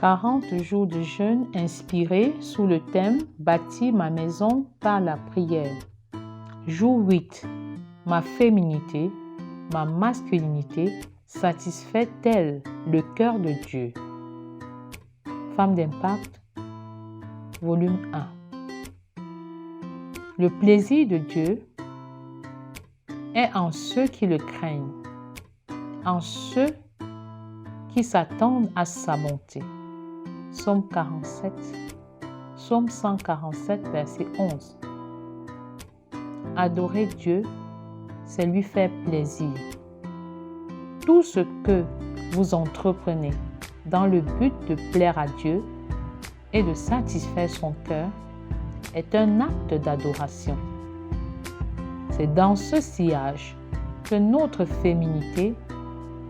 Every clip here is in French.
40 jours de jeûne inspirés sous le thème « Bâtir ma maison par la prière ». Jour 8. Ma féminité, ma masculinité satisfait-elle le cœur de Dieu? Femme d'impact, volume 1. Le plaisir de Dieu est en ceux qui le craignent, en ceux qui s'attendent à sa bonté. Psaume 147, verset 11. Adorer Dieu, c'est lui faire plaisir. Tout ce que vous entreprenez dans le but de plaire à Dieu et de satisfaire son cœur est un acte d'adoration. C'est dans ce sillage que notre féminité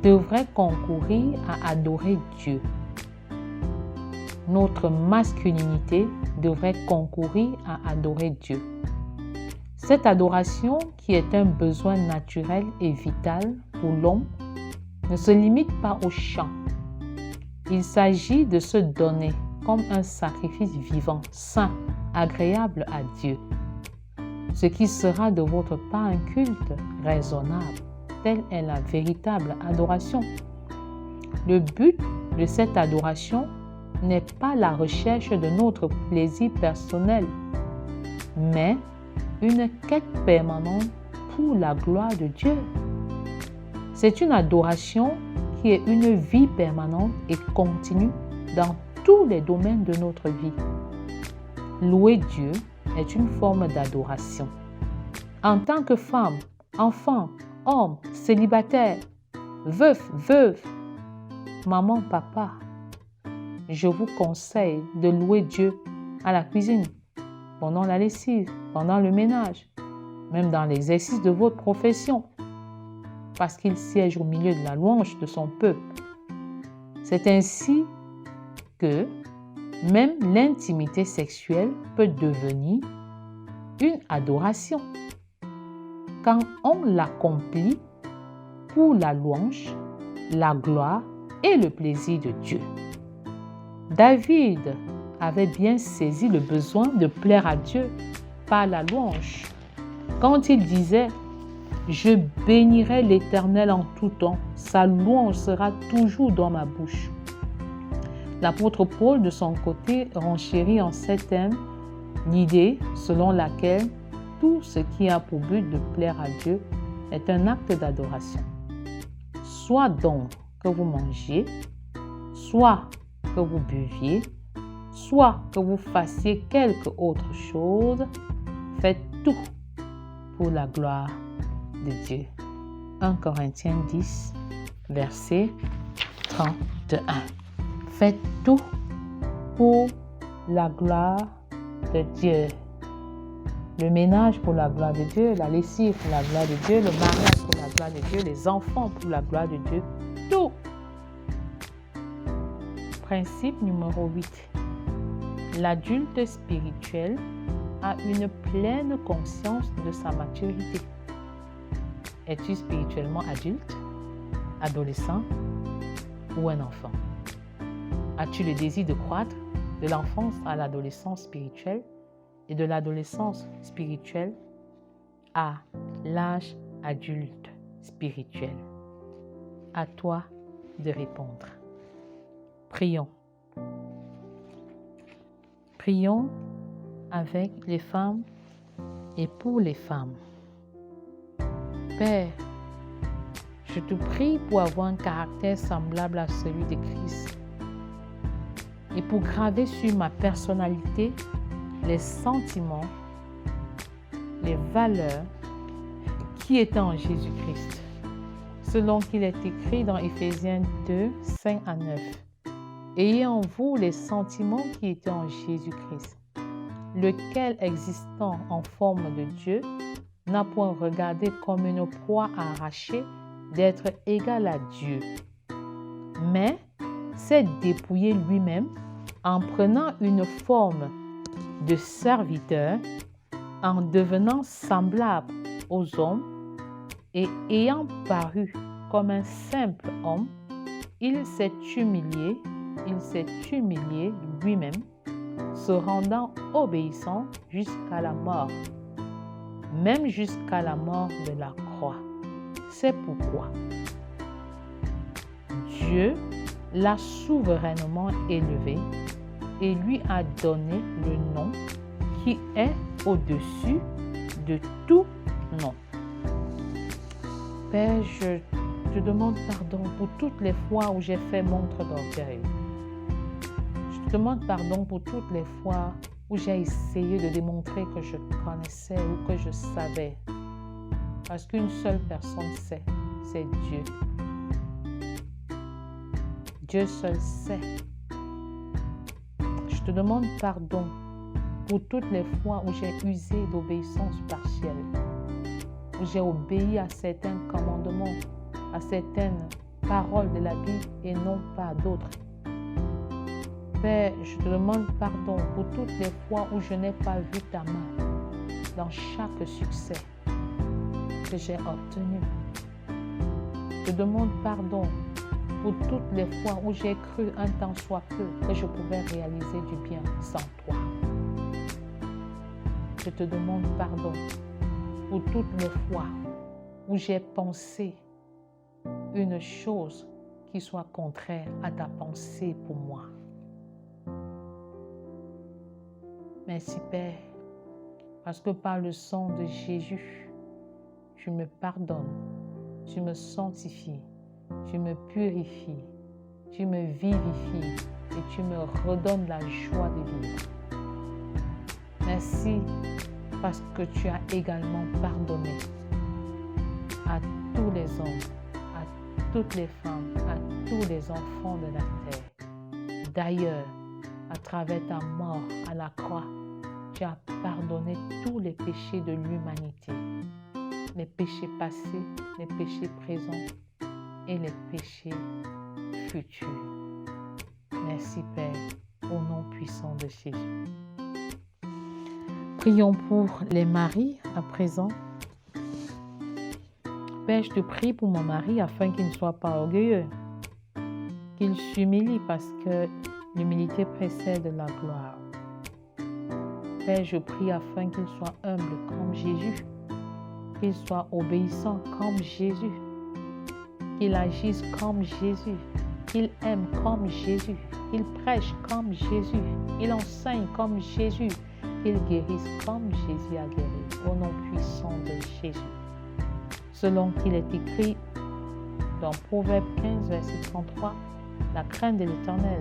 devrait concourir à adorer Dieu. Notre masculinité devrait concourir à adorer Dieu. Cette adoration, qui est un besoin naturel et vital pour l'homme, ne se limite pas au chant. Il s'agit de se donner comme un sacrifice vivant, saint, agréable à Dieu, ce qui sera de votre part un culte raisonnable. Telle est la véritable adoration. Le but de cette adoration n'est pas la recherche de notre plaisir personnel, mais une quête permanente pour la gloire de Dieu. C'est une adoration qui est une vie permanente et continue dans tous les domaines de notre vie. Louer Dieu est une forme d'adoration. En tant que femme, enfant, homme, célibataire, veuf, veuve, maman, papa, je vous conseille de louer Dieu à la cuisine, pendant la lessive, pendant le ménage, même dans l'exercice de votre profession, parce qu'il siège au milieu de la louange de son peuple. C'est ainsi que même l'intimité sexuelle peut devenir une adoration quand on l'accomplit pour la louange, la gloire et le plaisir de Dieu. David avait bien saisi le besoin de plaire à Dieu par la louange quand il disait « Je bénirai l'Éternel en tout temps, sa louange sera toujours dans ma bouche ». L'apôtre Paul, de son côté, renchérit en ces thèmes l'idée selon laquelle tout ce qui a pour but de plaire à Dieu est un acte d'adoration. Soit donc que vous mangiez, soit que vous buviez, soit que vous fassiez quelque autre chose, faites tout pour la gloire de Dieu. 1 Corinthiens 10, verset 31. Faites tout pour la gloire de Dieu. Le ménage pour la gloire de Dieu, la lessive pour la gloire de Dieu, le mariage pour la gloire de Dieu, les enfants pour la gloire de Dieu. Tout. Principe numéro 8. L'adulte spirituel a une pleine conscience de sa maturité. Es-tu spirituellement adulte, adolescent ou un enfant? As-tu le désir de croître de l'enfance à l'adolescence spirituelle et de l'adolescence spirituelle à l'âge adulte spirituel? À toi de répondre. Prions. Prions avec les femmes et pour les femmes. Père, je te prie pour avoir un caractère semblable à celui de Christ et pour graver sur ma personnalité les sentiments, les valeurs qui étaient en Jésus-Christ, selon qu'il est écrit dans Éphésiens 2, 5 à 9. Ayez en vous les sentiments qui étaient en Jésus-Christ, lequel, existant en forme de Dieu, n'a point regardé comme une proie à arracher d'être égal à Dieu, mais s'est dépouillé lui-même en prenant une forme de serviteur, en devenant semblable aux hommes et ayant paru comme un simple homme, il s'est humilié il s'est humilié lui-même, se rendant obéissant jusqu'à la mort, même jusqu'à la mort de la croix. C'est pourquoi Dieu l'a souverainement élevé et lui a donné le nom qui est au-dessus de tout nom. Père, je te demande pardon pour toutes les fois où j'ai fait montre d'orgueil. Je te demande pardon pour toutes les fois où j'ai essayé de démontrer que je connaissais ou que je savais. Parce qu'une seule personne sait, c'est Dieu. Dieu seul sait. Je te demande pardon pour toutes les fois où j'ai usé d'obéissance partielle, où j'ai obéi à certains commandements, à certaines paroles de la Bible et non pas à d'autres. Père, je te demande pardon pour toutes les fois où je n'ai pas vu ta main dans chaque succès que j'ai obtenu. Je te demande pardon pour toutes les fois où j'ai cru un tant soit peu que je pouvais réaliser du bien sans toi. Je te demande pardon pour toutes les fois où j'ai pensé une chose qui soit contraire à ta pensée pour moi. Merci Père, parce que par le sang de Jésus, tu me pardonnes, tu me sanctifies, tu me purifies, tu me vivifies et tu me redonnes la joie de vivre. Merci parce que tu as également pardonné à tous les hommes, à toutes les femmes, à tous les enfants de la terre. D'ailleurs, à travers ta mort à la croix, tu as pardonné tous les péchés de l'humanité, les péchés passés, les péchés présents et les péchés futurs. Merci Père, au nom puissant de Jésus. Prions pour les maris à présent. Père, je te prie pour mon mari afin qu'il ne soit pas orgueilleux, qu'il s'humilie parce que l'humilité précède la gloire. Père, je prie afin qu'il soit humble comme Jésus, qu'il soit obéissant comme Jésus, qu'il agisse comme Jésus, qu'il aime comme Jésus, qu'il prêche comme Jésus, qu'il enseigne comme Jésus, qu'il guérisse comme Jésus a guéri, au nom puissant de Jésus. Selon qu'il est écrit dans Proverbe 15, verset 33, la crainte de l'Éternel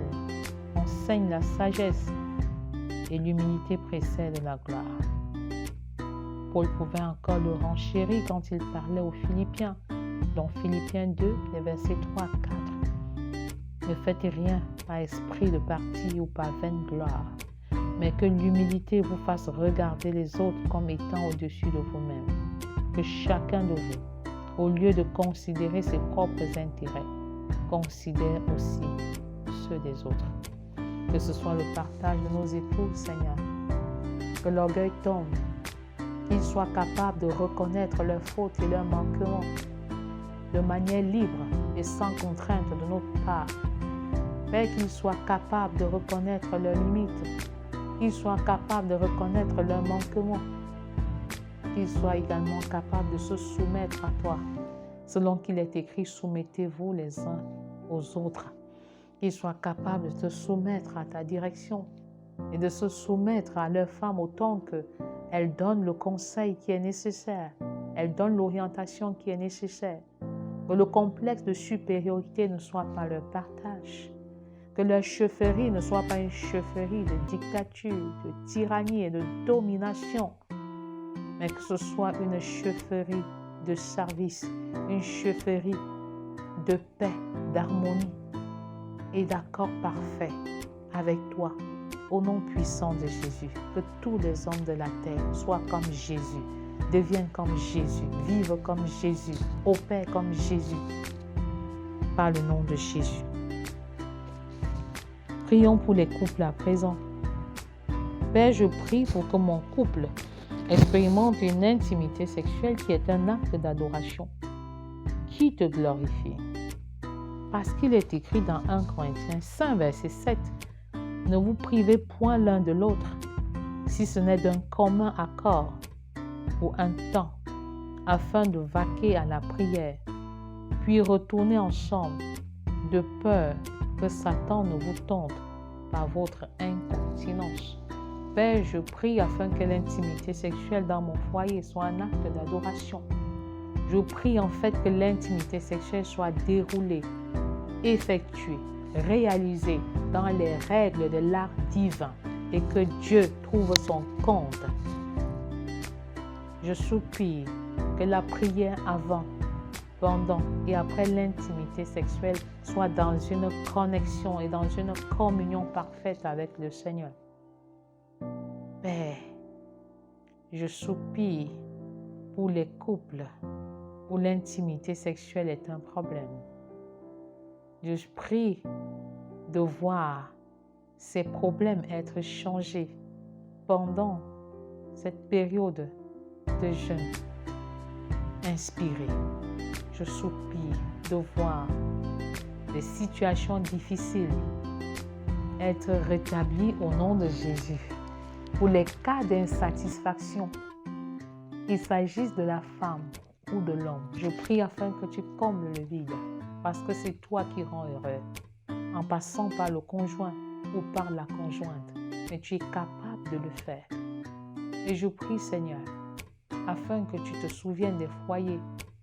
enseigne la sagesse et l'humilité précède la gloire. Paul pouvait encore le renchérir quand il parlait aux Philippiens, dans Philippiens 2, les versets 3 à 4. Ne faites rien par esprit de parti ou par vaine gloire, mais que l'humilité vous fasse regarder les autres comme étant au-dessus de vous-même. Que chacun de vous, au lieu de considérer ses propres intérêts, considère aussi ceux des autres. Que ce soit le partage de nos épouses, Seigneur. Que l'orgueil tombe, qu'ils soient capables de reconnaître leurs fautes et leurs manquements de manière libre et sans contrainte de notre part. Père, qu'ils soient capables de reconnaître leurs limites, qu'ils soient capables de reconnaître leurs manquements, qu'ils soient également capables de se soumettre à toi. Selon qu'il est écrit, soumettez-vous les uns aux autres. Qu'ils soient capables de se soumettre à ta direction et de se soumettre à leur femme autant qu'elle donne le conseil qui est nécessaire, elle donne l'orientation qui est nécessaire. Que le complexe de supériorité ne soit pas leur partage. Que leur chefferie ne soit pas une chefferie de dictature, de tyrannie et de domination, mais que ce soit une chefferie de service, une chefferie de paix, d'harmonie et d'accord parfait avec toi, au nom puissant de Jésus. Que tous les hommes de la terre soient comme Jésus, deviennent comme Jésus, vivent comme Jésus, opèrent comme Jésus, par le nom de Jésus. Prions pour les couples à présent. Père, je prie pour que mon couple expérimente une intimité sexuelle qui est un acte d'adoration, qui te glorifie. Parce qu'il est écrit dans 1 Corinthiens 5, verset 7, « Ne vous privez point l'un de l'autre, si ce n'est d'un commun accord pour un temps, afin de vaquer à la prière, puis retourner en chambre, de peur que Satan ne vous tente par votre incontinence. » Père, je prie afin que l'intimité sexuelle dans mon foyer soit un acte d'adoration. Je prie en fait que l'intimité sexuelle soit déroulée, effectuée, réalisée dans les règles de l'art divin et que Dieu trouve son compte. Je soupire que la prière avant, pendant et après l'intimité sexuelle soit dans une connexion et dans une communion parfaite avec le Seigneur. Père, je soupire pour les couples où l'intimité sexuelle est un problème. Je prie de voir ces problèmes être changés pendant cette période de jeûne inspiré. Je soupire de voir des situations difficiles être rétablies au nom de Jésus. Pour les cas d'insatisfaction, qu'il s'agisse de la femme ou de l'homme, je prie afin que tu combles le vide, parce que c'est toi qui rends heureux, en passant par le conjoint ou par la conjointe, mais tu es capable de le faire. Et je prie, Seigneur, afin que tu te souviennes des foyers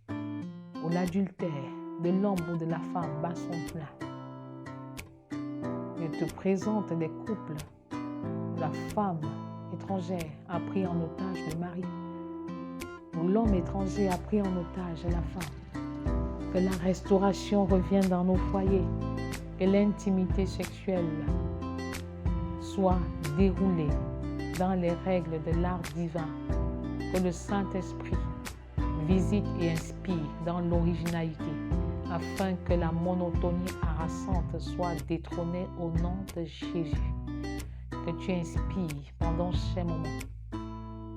où l'adultère de l'homme ou de la femme bat son plein. Je te présente des couples où la femme étrangère a pris en otage le mari, où l'homme étranger a pris en otage la femme. Que la restauration revienne dans nos foyers, que l'intimité sexuelle soit déroulée dans les règles de l'art divin, que le Saint-Esprit visite et inspire dans l'originalité, afin que la monotonie harassante soit détrônée au nom de Jésus. Que tu inspires pendant ces moments,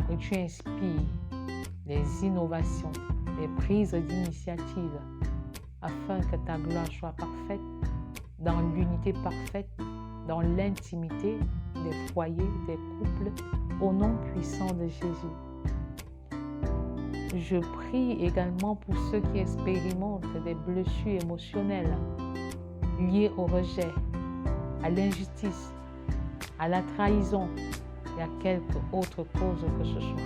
que tu inspires les innovations, les prises d'initiative, afin que ta gloire soit parfaite, dans l'unité parfaite, dans l'intimité des foyers, des couples, au nom puissant de Jésus. Je prie également pour ceux qui expérimentent des blessures émotionnelles liées au rejet, à l'injustice, à la trahison et à quelque autre cause que ce soit.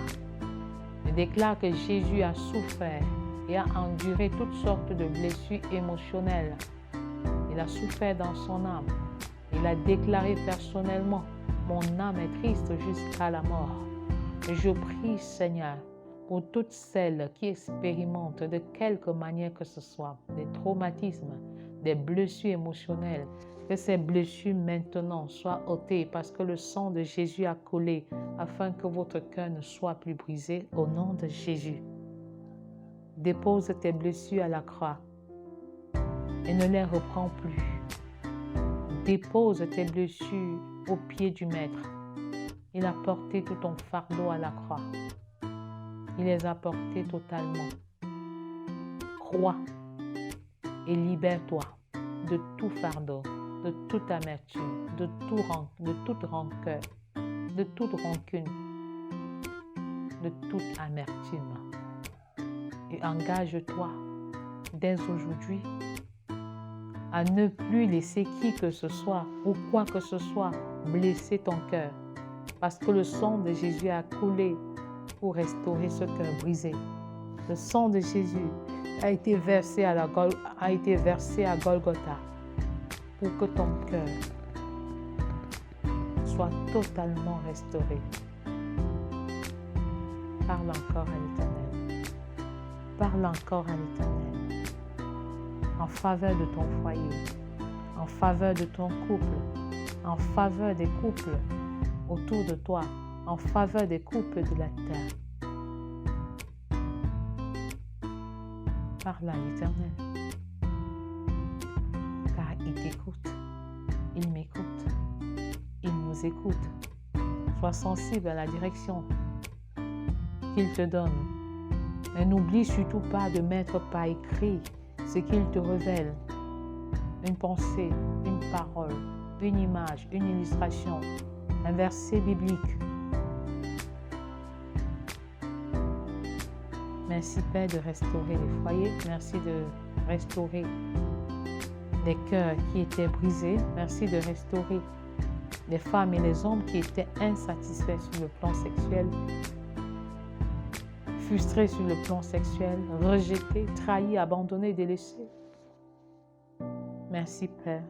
Je déclare que Jésus a souffert et a enduré toutes sortes de blessures émotionnelles. Il a souffert dans son âme. Il a déclaré personnellement, « Mon âme est triste jusqu'à la mort. » Et je prie, Seigneur, pour toutes celles qui expérimentent de quelque manière que ce soit des traumatismes, des blessures émotionnelles, que ces blessures maintenant soient ôtées parce que le sang de Jésus a coulé afin que votre cœur ne soit plus brisé au nom de Jésus. Dépose tes blessures à la croix et ne les reprends plus. Dépose tes blessures au pied du Maître. Il a porté tout ton fardeau à la croix. Il les a portés totalement. Crois et libère-toi de tout fardeau, de toute amertume, de toute rancœur, de toute rancune, de toute amertume. Et engage-toi dès aujourd'hui à ne plus laisser qui que ce soit ou quoi que ce soit blesser ton cœur, parce que le sang de Jésus a coulé pour restaurer ce cœur brisé. Le sang de Jésus a été versé à Golgotha pour que ton cœur soit totalement restauré. Parle encore à l'Éternel. Parle encore à l'Éternel. En faveur de ton foyer, en faveur de ton couple, en faveur des couples autour de toi, en faveur des couples de la terre. Parle à l'Éternel, car il t'écoute, il m'écoute, il nous écoute. Sois sensible à la direction qu'il te donne, mais n'oublie surtout pas de mettre par écrit ce qu'il te révèle. une pensée, une parole, une image, une illustration, un verset biblique. Merci Père de restaurer les foyers. Merci de restaurer les cœurs qui étaient brisés. Merci de restaurer les femmes et les hommes qui étaient insatisfaits sur le plan sexuel, frustrés sur le plan sexuel, rejetés, trahis, abandonnés, délaissés. Merci Père,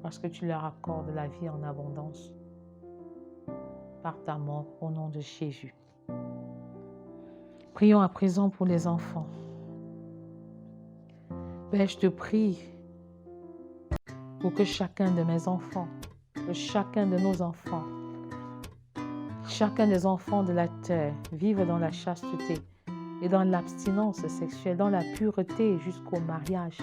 parce que tu leur accordes la vie en abondance par ta mort au nom de Jésus. Prions à présent pour les enfants. Père, je te prie pour que chacun de mes enfants, que chacun de nos enfants, chacun des enfants de la terre vive dans la chasteté et dans l'abstinence sexuelle, dans la pureté jusqu'au mariage.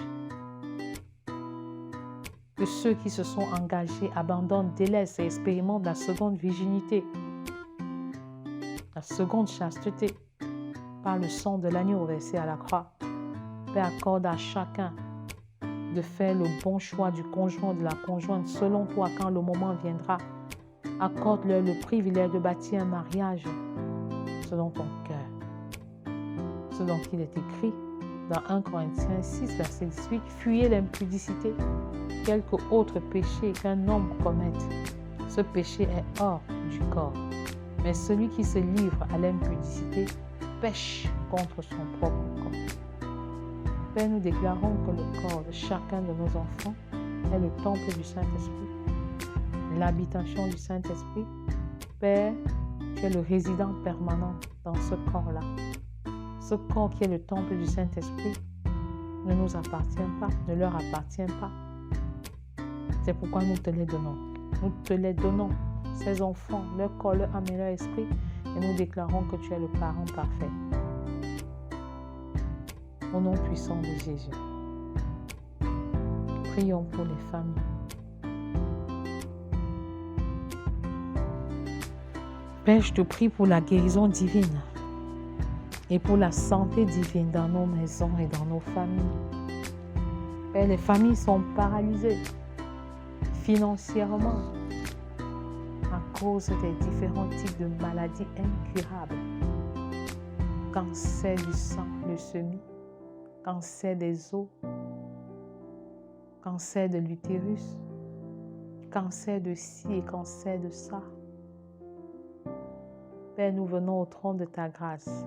Que ceux qui se sont engagés abandonnent, délaissent et expérimentent la seconde virginité, la seconde chasteté, par le sang de l'agneau versé à la croix. Père, accorde à chacun de faire le bon choix du conjoint, de la conjointe, selon toi, quand le moment viendra. Accorde-leur le privilège de bâtir un mariage selon ton cœur. Selon qu'il est écrit dans 1 Corinthiens 6, verset 18, « Fuyez l'impudicité, quelque autre péché qu'un homme commette. Ce péché est hors du corps. Mais celui qui se livre à l'impudicité pêche contre son propre corps. » Père, nous déclarons que le corps de chacun de nos enfants est le temple du Saint-Esprit, l'habitation du Saint-Esprit. Père, tu es le résident permanent dans ce corps-là. Ce corps qui est le temple du Saint-Esprit ne nous appartient pas, ne leur appartient pas. C'est pourquoi nous te les donnons. Nous te les donnons, ces enfants, leur corps, leur âme et leur esprit, et nous déclarons que tu es le parent parfait. Au nom puissant de Jésus. Prions pour les familles. Père, je te prie pour la guérison divine et pour la santé divine dans nos maisons et dans nos familles. Père, les familles sont paralysées financièrement à cause des différents types de maladies incurables. Cancer du sang, leucémie, cancer des os, cancer de l'utérus, cancer de ci et cancer de ça. Père, nous venons au trône de ta grâce,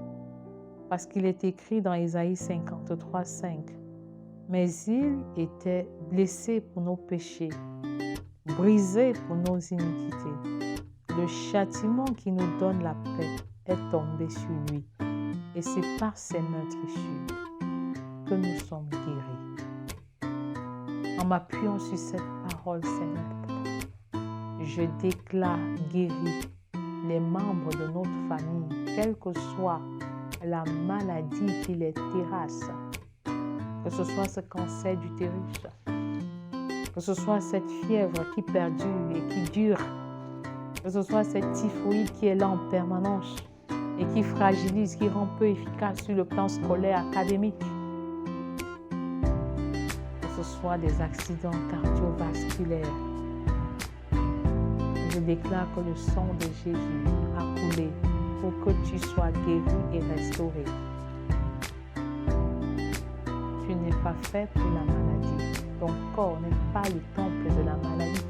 parce qu'il est écrit dans Ésaïe 53, 5, « Mais il était blessé pour nos péchés, brisé pour nos iniquités. Le châtiment qui nous donne la paix est tombé sur lui, et c'est par ses meurtrissures que nous sommes guéris. » En m'appuyant sur cette parole, Seigneur, je déclare guéri les membres de notre famille, quelle que soit la maladie qui les terrasse, que ce soit ce cancer d'utérus, que ce soit cette fièvre qui perdure et qui dure, que ce soit cette typhoïde qui est là en permanence et qui fragilise, qui rend peu efficace sur le plan scolaire, académique, que ce soit des accidents cardiovasculaires. Je déclare que le sang de Jésus a coulé pour que tu sois guéri et restauré. Tu n'es pas fait pour la maladie. Ton corps n'est pas le temple de la maladie.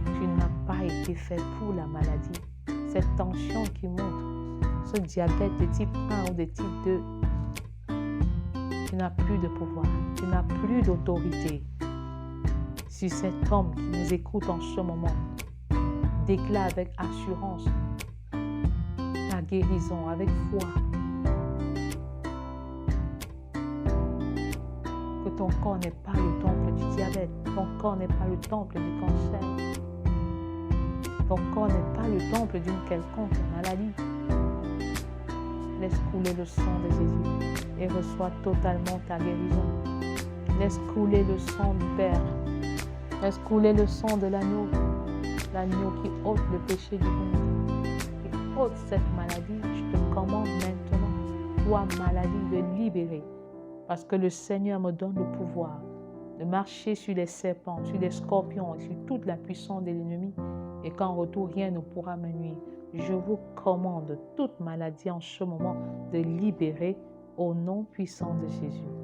Tu n'as pas été fait pour la maladie. Cette tension qui monte, ce diabète de type 1 ou de type 2, tu n'as plus de pouvoir, tu n'as plus d'autorité sur cet homme qui nous écoute en ce moment. Déclare avec assurance la guérison, avec foi. Que ton corps n'est pas le temple du diabète, ton corps n'est pas le temple du cancer, ton corps n'est pas le temple d'une quelconque maladie. Laisse couler le sang de Jésus et reçois totalement ta guérison. Laisse couler le sang du Père. Laisse couler le sang de l'agneau. L'agneau qui ôte le péché du monde, qui ôte cette maladie. Je te commande maintenant, toi maladie, de libérer parce que le Seigneur me donne le pouvoir de marcher sur les serpents, sur les scorpions, sur toute la puissance de l'ennemi, et qu'en retour, rien ne pourra me nuire. Je vous commande toute maladie en ce moment de libérer au nom puissant de Jésus.